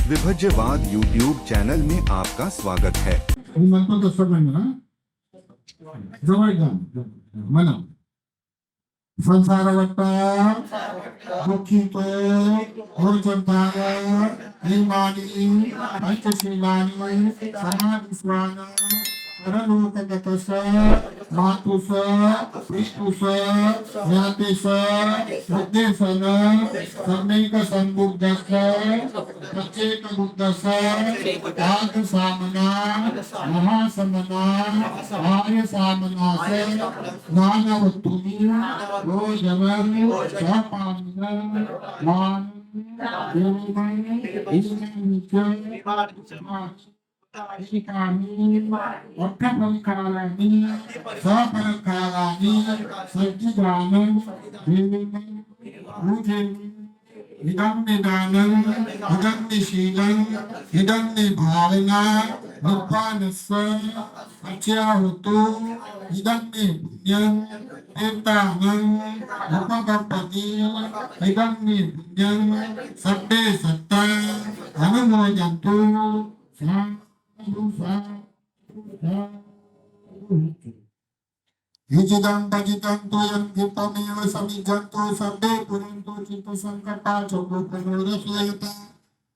विभज्यवाद YouTube channel में आपका स्वागत है। म्हणतो तसं म्हणा जवळ जा म्हणा संसारवट्टा दुःखी तो होरचंताग हिमानी पंचशीलानी समाधिस्वान परलोकगतस मातुस विष्णुस ज्ञातेस बुद्धेसन सम्यक संबुद्धस प्रत्येक बुद्धस आग सामना महासमना आर्य सामनास ज्ञानवत्तुनि रोजमन सपामिन मान Isikami, Wakapangkarani, Sapangkarani, Sajjidanam, Vinam, Rujim, Hidam Nidanam, Hidam Nishilam, Hidam Nibhavana, Nippanasa, Acyahutu, Hidam Nipunyam, Nirtanam, Nipagapati, Hidam Nipunyam, Sabde Satta, Anumojantu, Yujidam pajitantu yang kitamiwa samijantu sabde purintu cinta sangkapa coba penurusayata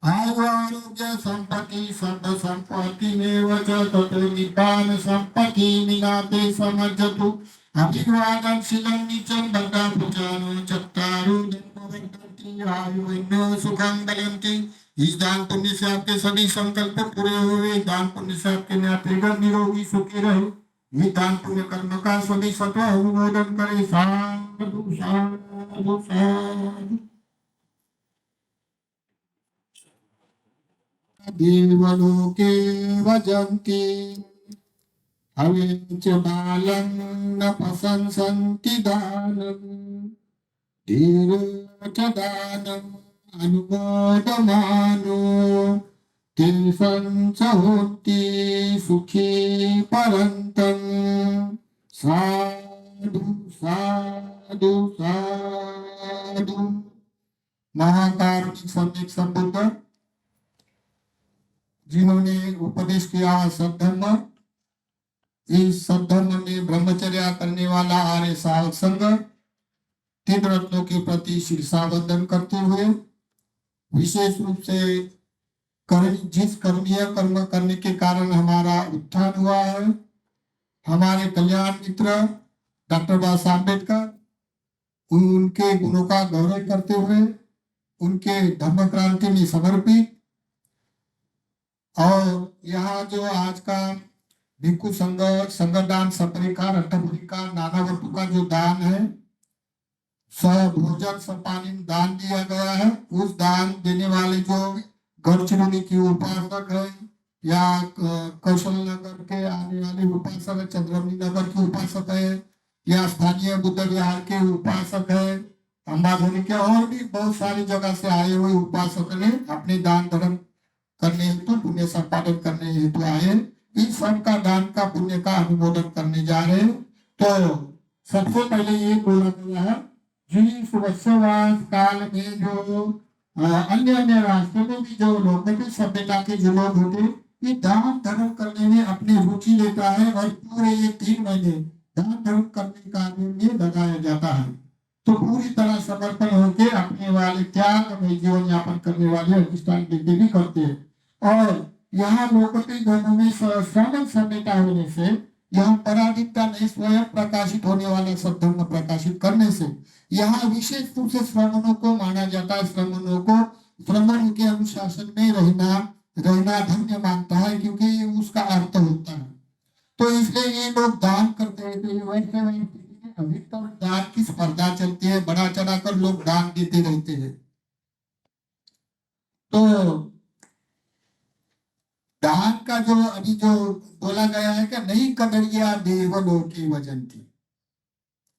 Ayu arugya sampati sabda sampati mewaja tatu nipana sampati minate samajatu Abhivadan silang nicam bada pujano cattaru dan pavakti ayu inno sukhang dayanti इस दान पुण्य से आपके सभी संकल्प पूरे हुए दान पुण्य से आपके नातेगण निरोगी सुखी रहे ये दान पुण्य कर्म का सभी सत्व अनुमोदन करे साधु साधु साधु देवलोके वजन्ति हवेच बालं न प्रशंसन्ति दानं धीरोच दानं अनुमोदमानो तिलसंच होती सुखी परंतम साधु साधु साधु महाकारुणिक सम्यक संबुद्ध जिन्होंने उपदेश किया सद्धर्म इस सद्धर्म में ब्रह्मचर्य करने वाला आर्य साधक संघ तीन रत्नों के प्रति शीर्षाबंधन करते हुए विशेष रूप से जिस कर्मीय कर्म करने के कारण हमारा उत्थान हुआ है हमारे कल्याण मित्र डॉक्टर बाबा साहब अम्बेडकर उनके गुणों का गौरव करते हुए उनके धर्म क्रांति में समर्पित और यहाँ जो आज का भिक्षु संगदान सपरिकार अष्टपरिकार नाना वस्तु का जो दान है सब भोजन सब पानी दान दिया गया है उस दान देने वाले जो गढ़चिरौली की उपासक है या कौशल नगर के आने वाले उपासक है चंद्रमणि नगर के उपासक है या स्थानीय बुद्ध विहार के उपासक है अंबाधरी के और भी बहुत सारी जगह से आए हुए उपासक ने अपने दान धर्म करने हेतु पुण्य संपादन करने हेतु आए इन सब का दान का पुण्य का अनुमोदन करने जा रहे तो सबसे पहले ये बोला गया है जिस वर्षवास काल में जो अन्य अन्य राष्ट्रों में भी जो लोग होते सभ्यता के जो लोग होते ये दान धर्म करने में अपनी रुचि लेता है और पूरे ये 3 महीने दान धर्म करने का में लगाया जाता है तो पूरी तरह समर्पण होकर अपने वाले त्याग में जीवन यापन करने वाले अधिष्ठान यज्ञ भी करते हैं और यहाँ लोगों के घरों में श्रवण सभ्यता होने से यहाँ पराधिकता नहीं स्वयं प्रकाशित होने वाला सद्धर्म प्रकाशित करने से यहाँ विशेष रूप से श्रमणों को माना जाता है श्रमणों को श्रमण के अनुशासन में रहना धन्य मानता है क्योंकि उसका अर्थ होता है तो इसलिए ये लोग दान करते हैं तो वैसे अधिकतर दान की स्पर्धा चलती है बड़ा चढ़ाकर लोग दान देते रहते हैं तो दान का जो अभी जो बोला गया है कि नहीं कदरिया देवलोकी वजंती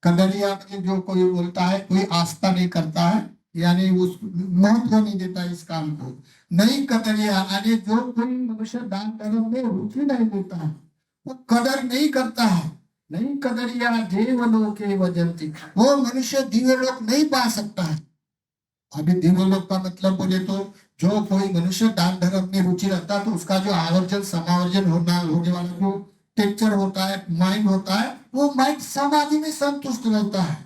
कदरिया में जो कोई बोलता है कोई आस्था नहीं करता है यानी उस महत्व नहीं देता इस काम को नहीं कदरिया यानी जो कोई मनुष्य दान धर्म में रुचि नहीं देता है वो कदर नहीं करता है नहीं कदरिया देवलोके वजंती वो मनुष्य दिव्यलोक नहीं पा सकता है अभी दिव्यलोक का मतलब बोले तो जो कोई मनुष्य दान रहता तो उसका जो आवर्जन समावर्जन होने वाला जो टेक्चर होता है, माइंड होता है, वो माइंड समाधि में संतुष्ट रहता है।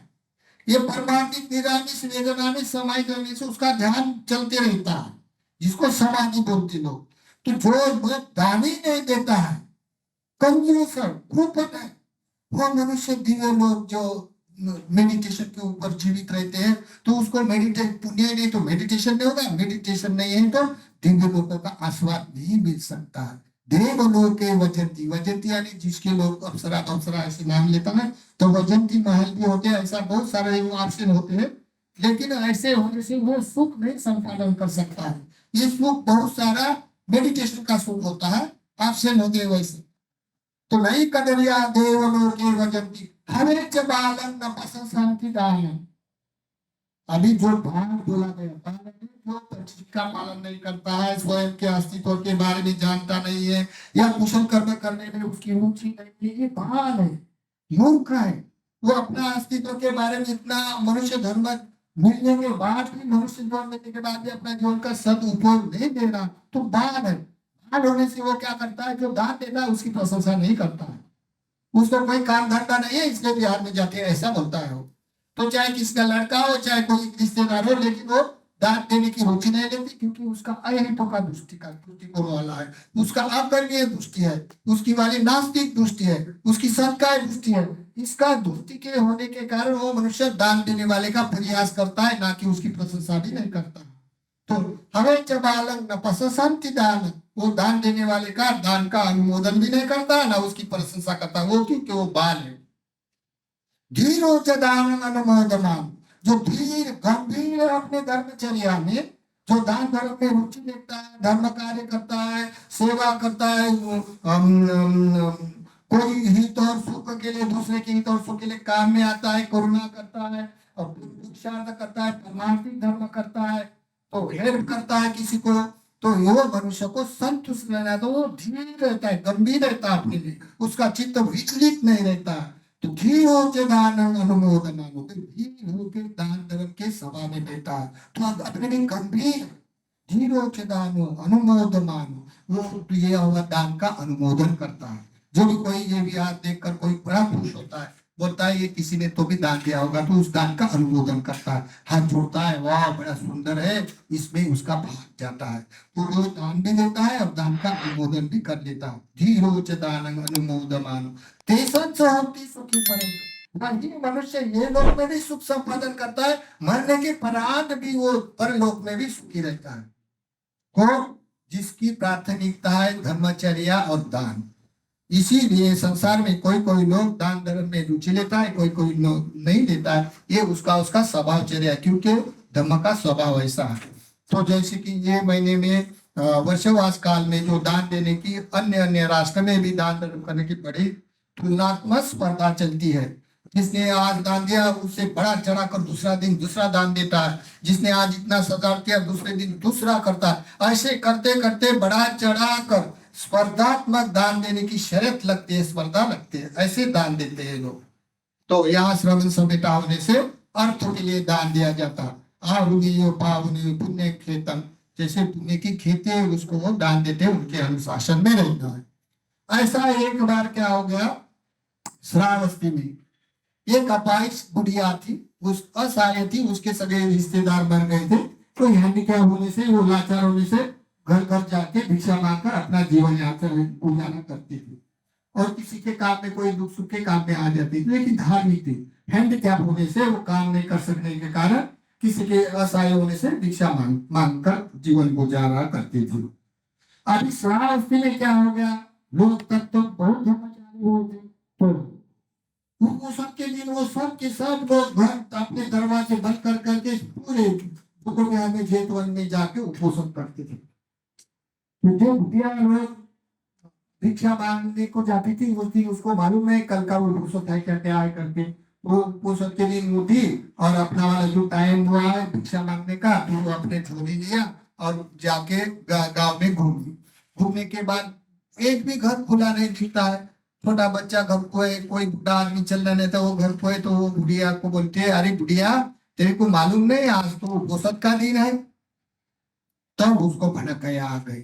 ये परमार्थिक निरामिष वेदना में समाई करने से उसका ध्यान चलते रहता है, जिसको समाधि बोलते लोग। तो जो लोग दान ही नहीं देता है, कंजूस है, कृपण है, वो मनुष्य दिव्य लोग जो मेडिटेशन के ऊपर जीवित रहते हैं, तो उसको मेडिटेट पुण्य नहीं तो मेडिटेशन नहीं होगा, मेडिटेशन नहीं है तो दिव्य लोगों का आस्वाद नहीं मिल सकता है। देव लोके वजंती, वजंती यानी जिसके लोग अप्सरा अप्सरा ऐसे नाम लेता है, तो वजंती महल भी होते हैं, ऐसा बहुत सारे ऑप्शन होते हैं, लेकिन ऐसे होने से वो सुख नहीं संपादन कर सकता है। ये सुख बहुत सारा मेडिटेशन का सुख होता है, ऑप्शन होते हैं वैसे। तो नहीं कदरिया देवलोके वजंती हमें च बालन न पसंद शांति दान। अभी जो भाग बोला गया, जो परिचित का पालन नहीं करता है, स्वयं के अस्तित्व के बारे में जानता नहीं है, या कुशल कर्म करने में उसकी रुचि नहीं है, ये भाग है, मूर्ख है। वो अपना अस्तित्व के बारे में इतना मनुष्य धर्म मिलने के बाद भी, मनुष्य जीवन मिलने के बाद भी अपना जीवन का सदुपयोग नहीं दे रहा, तो बाल है। बाल होने से वो क्या करता है, जो दान देता है उसकी प्रशंसा नहीं करता है, उसको कोई काम धंधा नहीं है इसलिए बिहार में जाते हैं, ऐसा बोलता है वो। तो चाहे किसका लड़का हो, चाहे कोई रिश्तेदार हो, लेकिन वो दान देने की रुचि नहीं लेती, क्योंकि उसका अहितों का दृष्टिकोण वाला है, उसका अकर्मीय दृष्टि है, उसकी वाली नास्तिक दृष्टि है, उसकी सत्कार दृष्टि है। इसका दृष्टि के होने के कारण वो मनुष्य दान देने वाले का प्रयास करता है, ना कि उसकी प्रशंसा भी नहीं करता। तो हमें जब आलंग न पसंद दान, वो दान देने वाले का दान का अनुमोदन भी नहीं करता, ना उसकी प्रशंसा करता, वो क्योंकि वो बाल है। धीरो च दान अनुमोदमान, जो धीर गंभीर है अपने धर्मचर्या में, जो दान धर्म में रुचि लेता है, धर्म कार्य करता है, सेवा करता है, कोई हित और सुख के लिए, दूसरे के हित और सुख के लिए काम में आता है, करुणा करता है और पुरुषार्थ करता है, परमार्थिक धर्म करता है, तो हेल्प करता है किसी को, तो वो मनुष्य को संतुष्ट रहना, तो वो धीर रहता है, गंभीर रहता है अपने लिए, उसका चित्त विचलित नहीं रहता। तो धीर होके दान अनुमोदन, धीर होके दान धर्म के सभा में बैठा है, तो अपने लिए गंभीर, धीर होके दान अनुमोदन, वो ये हुआ दान का अनुमोदन करता है। जो भी कोई ये भी हाथ देखकर कोई बड़ा खुश होता है, बोलता है ये किसी ने तो भी दान दिया होगा, तो उस दान का अनुमोदन करता है, हाथ जोड़ता है, वाह बड़ा सुंदर है, इसमें उसका भाग जाता है, तो वो दान भी देता है और दान का अनुमोदन भी कर लेता है। धीरो च दान अनुमोदमान तेसन सहंति सुखी परम, वही मनुष्य ये लोक में भी सुख संपादन करता है, मरने के परांत भी वो परलोक में भी सुखी रहता है। कौन? जिसकी प्राथमिकता है धर्मचर्या और दान। इसीलिए संसार में कोई कोई लोग दान धर्म में रुचि लेता है, कोई कोई लोग नहीं लेता है, ये उसका स्वभावचर्या, क्योंकि धर्म का स्वभाव ऐसा है। तो जैसे कि ये महीने में वर्षवास काल में जो दान देने की, अन्य राष्ट्र में भी दान धर्म करने की बड़ी तुलनात्मक स्पर्धा चलती है। जिसने आज दान दिया उससे बड़ा चढ़ाकर दूसरा दिन दूसरा दान देता है, जिसने आज इतना सदार किया दूसरे दिन दूसरा करता है, ऐसे करते करते बड़ा चढ़ाकर स्पर्धात्मक दान देने की शर्त लगती है, स्पर्धा लगती है, ऐसे दान देते हैं लोग। तो यहाँ श्रवण समेटा होने से अर्थ के लिए दान दिया जाता है। पुण्य खेतम, जैसे पुण्य की खेती है उसको वो दान देते हैं, उनके अनुशासन में रहना है। ऐसा एक बार क्या हो गया, श्रावस्ती में एक अपाइश बुढ़िया थी, उस असहाय थी, उसके सगे रिश्तेदार बन गए थे, तो हैंडीकैप होने से, वो लाचार होने से घर घर जाके भिक्षा मांगकर अपना जीवन यापन गुजारा करती थी, और किसी के काम में, कोई दुख सुख के काम में आ जाती थी, लेकिन धार्मिक थी। हैंडीकैप होने से वो काम नहीं कर सकने के कारण किसी के असहाय होने से भिक्षा मांग कर जीवन गुजारा करती थी। अभी श्रावस्ती में क्या हो गया, लोग तब तो बहुत धर्मचारी हो गए, तो वो सबके दिन वो सब के सब लोग घर अपने दरवाजे बंद कर करके पूरे दुनिया में जेतवन में जाके उपोषण करते थे। तो जो बुढ़िया लोग भिक्षा मांगने को जाती थी, उसको मालूम है कल का वो उपोषण है करके आए करके, वो उपोषण के दिन उठी और अपना वाला जो टाइम हुआ है भिक्षा मांगने का, तो वो अपने झोली लिया और जाके गांव में घूमने के बाद एक भी घर खुला नहीं दिखता है। छोटा बच्चा घर को है, कोई बुढ़ा आदमी चल रहा नहीं था, वो घर को है, तो वो बुढ़िया को बोलते है, अरे बुढ़िया तेरे को मालूम नहीं आज तो उपोषण का दिन है। तब उसको भनक आ गई,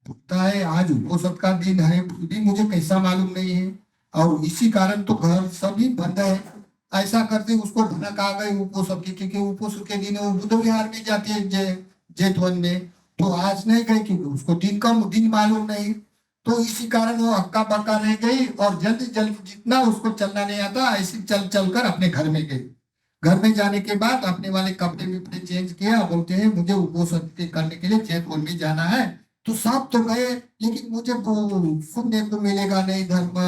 होता है। आज उपोषण का दिन है, फिर भी मुझे कैसा मालूम नहीं है, और इसी कारण तो घर सभी बंद है। ऐसा करते उसको भनक आ गई उपोषण की, क्योंकि उपोषण के दिन वो बुद्ध विहार में जाती है जेठ वन में, तो आज नहीं गई क्योंकि उसको दिन मालूम नहीं। तो इसी कारण वो हक्का बक्का रह गई, और जल्दी जल्दी जितना उसको चलना नहीं आता ऐसे चल चल कर अपने घर में गई। घर में जाने के बाद अपने वाले कपड़े विपड़े चेंज किया, बोलते हैं मुझे उपोषण करने के लिए जेठ वन में जाना है। तो सब तो गए, लेकिन मुझे वो सुनने को मिलेगा नहीं धर्म,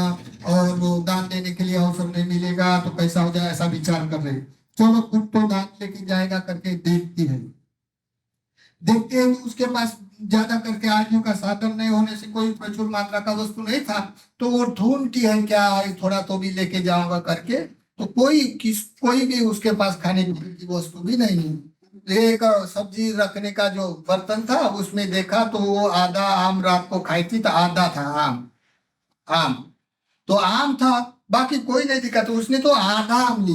और वो दान देने के लिए अवसर नहीं मिलेगा तो कैसा हो जाए, ऐसा विचार कर रहे। चलो कुछ तो दान लेके जाएगा करके देखती है। देखते हैं कि उसके पास ज्यादा करके आदमियों का साधन नहीं होने से कोई प्रचुर मात्रा का वस्तु नहीं था, तो वो ढूंढती है क्या है, थोड़ा तो भी लेके जाऊंगा करके। तो कोई भी उसके पास खाने पीने की वस्तु भी नहीं है। एक सब्जी रखने का जो बर्तन था उसमें देखा तो वो आधा आम रात को खाई थी, तो आधा था आम। आम तो आम था, बाकी कोई नहीं दिखा, तो उसने तो आधा आम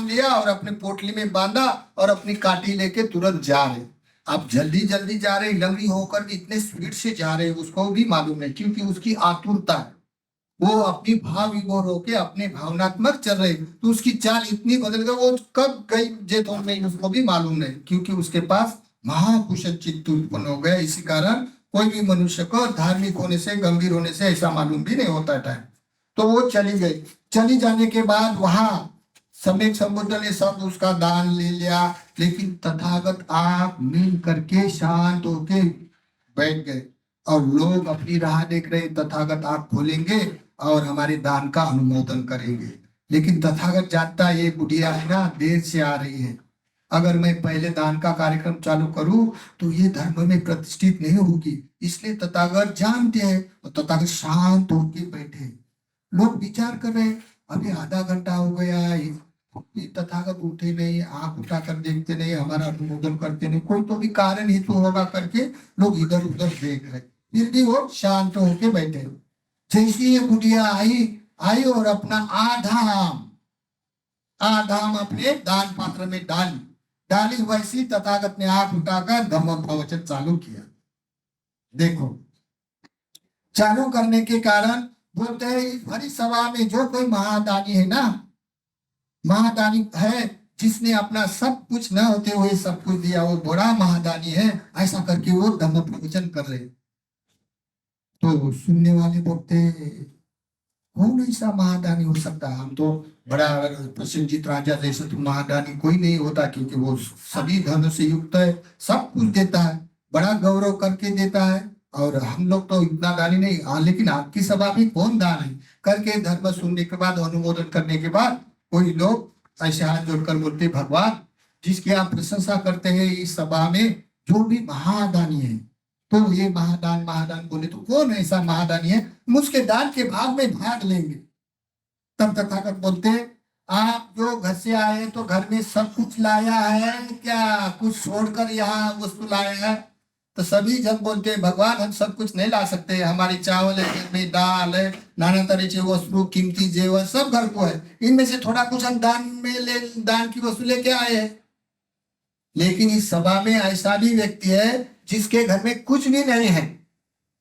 लिया और अपने पोटली में बांधा और अपनी काटी लेके तुरंत जा रहे। अब जल्दी जल्दी जा रहे, लंगड़ी होकर भी इतने स्पीड से जा रहे, उसको भी मालूम नहीं, क्योंकि उसकी आतुरता है। वो अपनी भाव विभोर होके अपने भावनात्मक चल रहे, तो उसकी चाल इतनी बदल गई, वो कब गई जेठों में उसको भी मालूम नहीं, क्योंकि उसके पास महाकुशल चित्त उत्पन्न हो गया। इसी कारण कोई भी मनुष्य को धार्मिक होने से, गंभीर होने से ऐसा मालूम भी नहीं होता टाइम। तो वो चली गई। चली जाने के बाद वहां सम्यक संबुद्ध ने सब उसका दान ले लिया, लेकिन तथागत आप मिल करके शांत होके बैठ गए, और लोग अपनी राह देख रहे, तथागत आप खोलेंगे और हमारे दान का अनुमोदन करेंगे। लेकिन तथागत जानता है ये बुढ़िया है ना, देर से आ रही है, अगर मैं पहले दान का कार्यक्रम चालू करूं तो ये धर्म में प्रतिष्ठित नहीं होगी, इसलिए तथागत जानते हैं, और तथागत शांत होके बैठे। लोग विचार कर रहे, अभी आधा घंटा हो गया, ये तथागत उठे नहीं, आंख उठाकर देखते नहीं, हमारा अनुमोदन करते नहीं, कोई तो भी कारण ही तो होगा करके लोग इधर उधर देख रहे, फिर भी वो शांत होके बैठे। जैसे ये बुढ़िया आई और अपना आधा आम अपने दान पात्र में डाली वैसी तथागत ने आंख उठाकर धम्म प्रवचन चालू किया। देखो, चालू करने के कारण बोलते हैं इस भरी सभा में जो कोई महादानी है ना, महादानी है, जिसने अपना सब कुछ न होते हुए सब कुछ दिया, वो बड़ा महादानी है, ऐसा करके वो धम्म प्रवचन कर रहे। तो सुनने वाले बोलते कौन ऐसा महादानी हो सकता है, हम तो बड़ा प्रसन्नजीत राजा जैसा तो महादानी कोई नहीं होता, क्योंकि वो सभी धर्म से युक्त है, सब कुछ देता है, बड़ा गौरव करके देता है, और हम लोग तो इतना दानी नहीं। लेकिन आपकी सभा में कौन दान है करके धर्म सुनने के बाद, अनुमोदन करने के बाद कोई लोग ऐसे हाथ जोड़कर बोलते, भगवान जिसकी आप प्रशंसा करते हैं इस सभा में जो भी महादानी है, तो ये महादान बोले तो कौन ऐसा महादानी है, मुझके दान के भाग में भाग लेंगे। तब तथागत बोलते, आप जो घर से आए तो घर में सब कुछ लाया है क्या, कुछ छोड़कर यहाँ वस्तु लाया है? तो सभी जन बोलते हैं, भगवान हम सब कुछ नहीं ला सकते, हमारी चावल है, घर में दाल है, नाना तरह के वस्तु, कीमती जेवर सब घर को है, इनमें से थोड़ा कुछ हम दान की वस्तु लेके आए हैं। लेकिन इस सभा में ऐसा भी व्यक्ति है जिसके घर में कुछ भी नहीं है,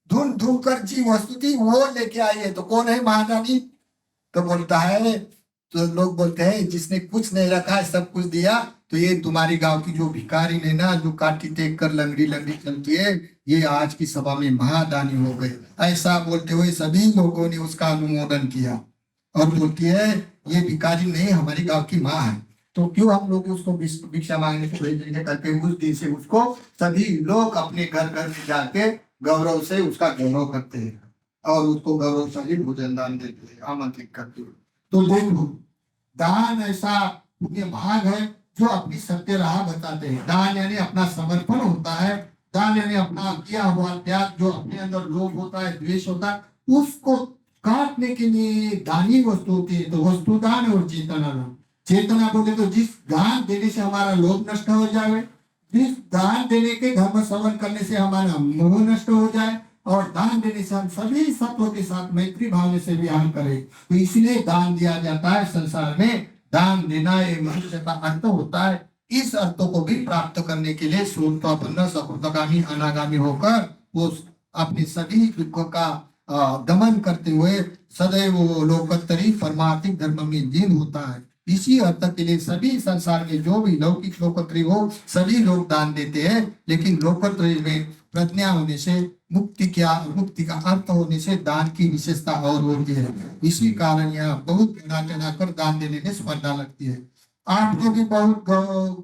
ढूंढ ढूंढ कर जी वस्तु थी वो लेके आई है, तो कौन है महादानी? तो बोलता है, तो लोग बोलते हैं जिसने कुछ नहीं रखा है सब कुछ दिया, तो ये तुम्हारी गांव की जो भिखारी ने ना, जो काटी टेक कर लंगड़ी चलती है, ये आज की सभा में महादानी हो गए। ऐसा बोलते हुए सभी लोगों ने उसका अनुमोदन किया, और बोलती है ये भिखारी नहीं हमारी गांव की माँ है, तो क्यों हम लोग उसको भिक्षा मांगने को भेजेंगे करके उस दिन से उसको सभी लोग अपने घर घर में जाके गौरव से उसका गौरव करते हैं, और उसको गौरवशाली भोजन दान देते हैं, आमंत्रित करते हैं। तो देखो, दान ऐसा पुण्य भाग है जो अपनी सत्य राह बताते हैं। दान यानी अपना समर्पण होता है, दान यानी अपना किया हुआ त्याग, जो अपने अंदर लोभ होता है, द्वेष होता है, उसको काटने के लिए दानी वस्तु होती है। तो वस्तु दान और चेतना दान। चेतना बोले तो जिस दान देने से हमारा लोभ नष्ट हो जाए, जिस दान देने के धर्म श्रवण करने से हमारा मोह नष्ट हो जाए, और दान देने से हम सभी सत्वों के साथ मैत्री भावना से विहार करें, तो इसलिए दान दिया जाता है। संसार में दान देना ये मनुष्य का अर्थ होता है। इस अर्थों को भी प्राप्त करने के लिए सूर्यपन्न सकुतगामी अनागामी होकर वो अपने सभी दुखों का दमन करते हुए सदैव वो लोकोत्तरी परमार्थिक धर्म में लीन होता है। इसी अर्थ के लिए सभी संसार में जो भी लौकिक लोकोत्तरी हो सभी लोग दान देते हैं, लेकिन लोकोत्तरी में प्रज्ञा होने से मुक्ति का अर्थ होने से दान की विशेषता और होती है। इसी कारण यहाँ बहुत बढ़ा चढ़ाकर दान देने में स्पर्धा लगती है। आपको भी बहुत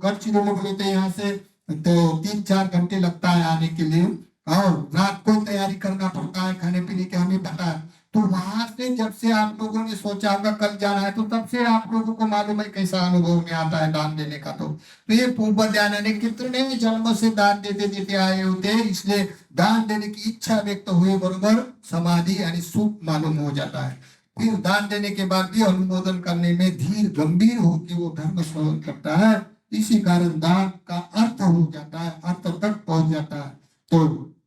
गढ़चिरोली लोग लेते हैं, यहाँ से तो 3-4 घंटे लगता है आने के लिए, और रात को तैयारी करना पड़ता है खाने पीने के, हमें पता है। तो वहां से जब से आप लोगों ने सोचा होगा कल जाना है, तो तब से आप लोगों को मालूम है कैसा अनुभव में आता है दान देने का। तो ये पूर्व ध्यान ने कितने जन्म से दान देते देते आए होते हैं, इसलिए दान देने की इच्छा व्यक्त हुए बरोबर समाधि यानी सुख मालूम हो जाता है। फिर दान देने के बाद भी अनुमोदन करने में धीर गंभीर होकर वो धर्म स्मरण करता है। इसी कारण दान का अर्थ हो जाता है, अर्थ तक पहुंच जाता है। तो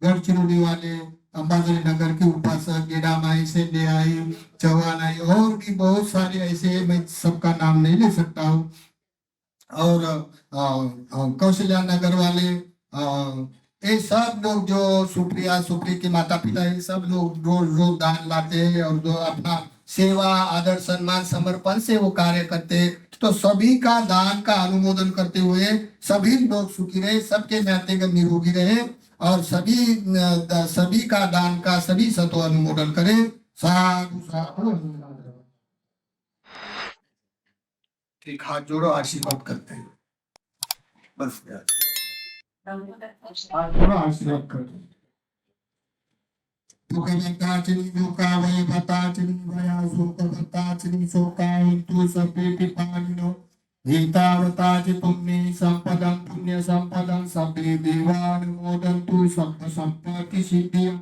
गढ़चिरौली वाले, अंबाजरी नगर के उपासक, गेड़ा माई से ले आई, चौहान आई, और भी बहुत सारे ऐसे, मैं सबका नाम नहीं ले सकता हूँ। और कौशल्या नगर वाले, ये सब लोग जो सुप्रिया सुप्री के माता पिता, ये सब लोग रोज रोज दान लाते हैं और जो अपना सेवा आदर सम्मान समर्पण से वो कार्य करते हैं। तो सभी का दान का अनुमोदन करते हुए सभी लोग सुखी रहे, सबके नातेगण निरोगी रहे, और सभी का दान का सभी सतो अनुमोदन करे। साधु साधु। ठीक, हाथ जोड़ो, आशीर्वाद करते हैं। बस हाथ जोड़ो, आशीर्वाद करते हैं। दुःखवताचिनी दुःखावय भताचिनी भया शोकवताचिनी शोकावन्तु सर्वे पिपालिनो एतावताचि पुण्ये सम्पदं पुण्य सम्पदं सर्वे देवानुमोदन्तु सर्व सम्पत्ति सिद्धिं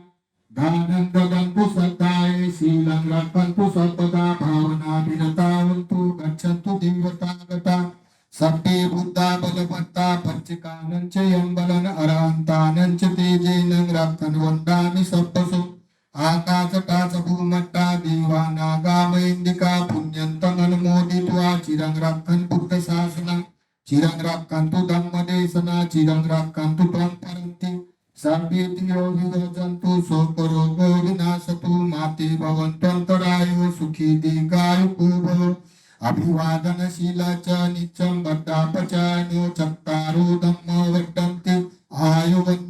दानं ददन्तु श्रद्धायै शीलं रक्षन्तु सर्वदा भावना विरतावन्तु गच्छन्तु देवतागता सर्वे बुद्धा बलवत्ता पंचकानं च यम्बलं अरहन्तानं च तेजेनं रक्षन् वन्दामि सर्वसु आकाशकाश भूमट्टा देवा नागा महेन्दिका पुण्यन्तं अनुमोदित्वा चिरं रक्षन् बुद्ध शासनं चिरं रक्षन्तु धम्मदेशना चिरं रक्षन्तु त्वं परन्ति सर्वे तिरो विगच्छन्तु शोकरोगो विनाशतु माते भवन्त्वन्तरायो सुखी दीर्घायुः भव। अभिवादनशीला च नित्यं वृद्धापचारिणो चत्तारो धम्मो वर्धन्ते आयुवन्तो